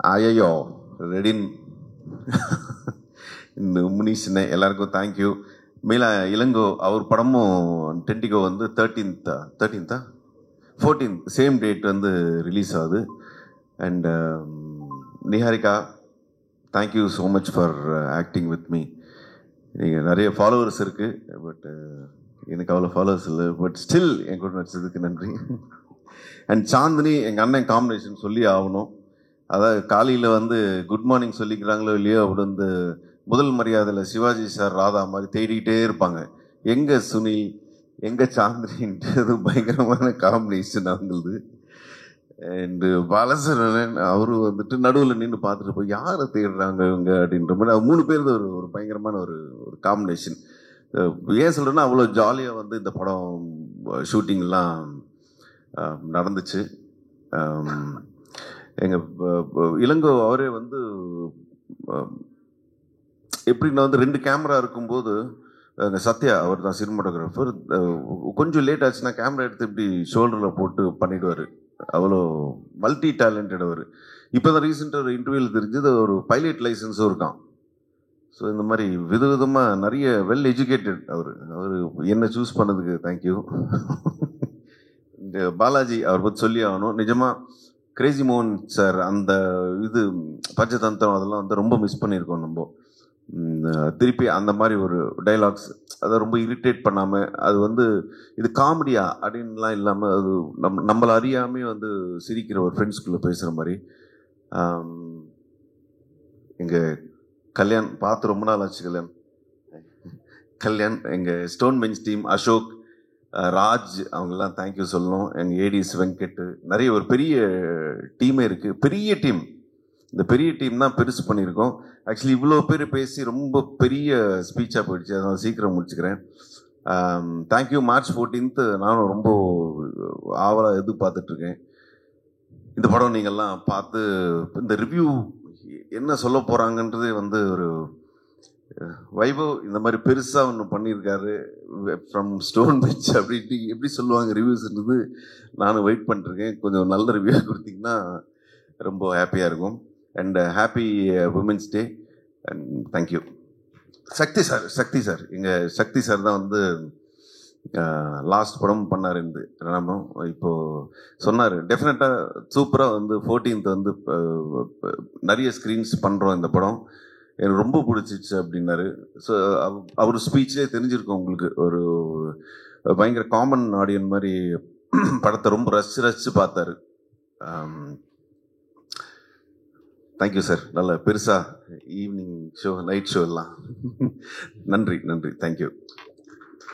ஐயோ ரெடின் இந்த முனிஷனே எல்லாருக்கும் தேங்க்யூ. மீலா இளங்கோ அவர் படமும் டென்டிகோ வந்து 13th 14th சேம் டேட் வந்து ரிலீஸ் ஆகுது. And Niharika, thank you so much for acting with me. நீங்கள் நிறைய ஃபாலோவர்ஸ் இருக்குது, பட் எனக்கு அவ்வளோ ஃபாலோவர்ஸ் இல்லை, பட் ஸ்டில் என் கூட நடிச்சதுக்கு நன்றி. அண்ட் சாந்தினி எங்கள் அண்ணன் காம்பினேஷன் சொல்லி ஆகணும். அதாவது காலையில் வந்து குட் மார்னிங் சொல்லிக்கிறாங்களோ இல்லையோ, அப்படி வந்து முதல் மரியாதையில் சிவாஜி சார் ராதா மாதிரி தேடிக்கிட்டே இருப்பாங்க, எங்கே சுனில் எங்கே சாந்தினின்றது பயங்கரமான காம்பினேஷன் அவங்களது. அண்டு பாலசரன் அவரு வந்துட்டு நடுவில் நின்று பார்த்துட்டு போய் யாரை தேடுறாங்க இவங்க அப்படின்ற மாதிரி, அது 3 பேர் ஒரு பயங்கரமான ஒரு காம்பினேஷன். ஏன் சொல்கிறேன்னா, அவ்வளோ ஜாலியாக வந்து இந்த படம் ஷூட்டிங்லாம் நடந்துச்சு. எங்கள் இளங்கோ அவரே வந்து எப்படின்னா வந்து 2 கேமரா இருக்கும்போது, சத்யா அவர் தான் சினிமாட்டோகிராஃபர், கொஞ்சம் லேட் ஆச்சுன்னா கேமரா எடுத்து இப்படி ஷோல்டரில் போட்டு பண்ணிடுவார். அவ்வளோ மல்டி டேலண்டட் அவர். இப்போ தான் ரீசெண்டாக ஒரு இன்டர்வியூவில் தெரிஞ்சது, ஒரு பைலட் லைசன்ஸும் இருக்கான். ஸோ இந்த மாதிரி விதவிதமாக நிறைய வெல் எஜுகேட்டட் அவர் என்னை சூஸ் பண்ணதுக்கு தேங்க்யூ. இந்த பாலாஜி அவர் பற்றி சொல்லி ஆகணும். நிஜமாக கிரேசி மோகன் சார் அந்த இது பஞ்சதந்திரம் அதெல்லாம் வந்து ரொம்ப மிஸ் பண்ணியிருக்கோம் நம்ம. திருப்பி அந்த மாதிரி ஒரு டைலாக்ஸ் அதை ரொம்ப இரிட்டேட் பண்ணாமல், அது வந்து இது காமெடியா அப்படின்லாம் இல்லாமல், அது நம்மளை அறியாமே வந்து சிரிக்கிற ஒரு ஃப்ரெண்ட்ஸ்குள்ளே பேசுகிற மாதிரி. எங்கள் கல்யாண் பார்த்து ரொம்ப நாள் ஆச்சு. கல்யாண் எங்கள் stone bench team, Ashok, Raj, அவங்கெல்லாம் தேங்க்யூ சொல்லணும். எங்கள் ஏடிஸ் வெங்கட், நிறைய ஒரு பெரிய டீமே இருக்குது, பெரிய டீம். இந்த பெரிய டீம் தான் பெருசு பண்ணியிருக்கோம். ஆக்சுவலி இவ்வளோ பேர் பேசி ரொம்ப பெரிய ஸ்பீச்சாக போயிடுச்சு, அதனால் சீக்கிரம் முடிச்சுக்கிறேன். தேங்க்யூ. மார்ச் 14th நானும் ரொம்ப ஆவலாக எதிர்பார்த்துட்ருக்கேன். இந்த படம் நீங்கள்லாம் பார்த்து இந்த ரிவ்யூ என்ன சொல்ல போகிறாங்கன்றதே வந்து ஒரு வைபவ் இந்த மாதிரி பெருசாக ஒன்று பண்ணியிருக்காரு ஃப்ரம் ஸ்டோன் பெஞ்ச் அப்படின்ட்டு எப்படி சொல்லுவாங்க ரிவ்யூஸ்ன்றது நானும் வெயிட் பண்ணிருக்கேன். கொஞ்சம் நல்ல ரிவ்யூ கொடுத்தீங்கன்னா ரொம்ப ஹாப்பியாக இருக்கும். And happy women's day and thank you. Shakti sir எங்கள் சக்தி சார் தான் வந்து லாஸ்ட் படம் பண்ணார் இந்த ரணம். இப்போது சொன்னார் டெஃபினட்டாக சூப்பராக வந்து 14th வந்து நிறைய ஸ்க்ரீன்ஸ் பண்ணுறோம் இந்த படம், எனக்கு ரொம்ப பிடிச்சிச்சு அப்படின்னாரு. ஸோ அவர் ஸ்பீச்லேயே தெரிஞ்சிருக்கும் உங்களுக்கு, ஒரு பயங்கர காமன் ஆடியன் மாதிரி படத்தை ரொம்ப ரசித்து பார்த்தாரு. Thank you sir. நல்ல பெருசாக ஈவினிங் ஷோ நைட் ஷோ எல்லாம் நன்றி தேங்க்யூ.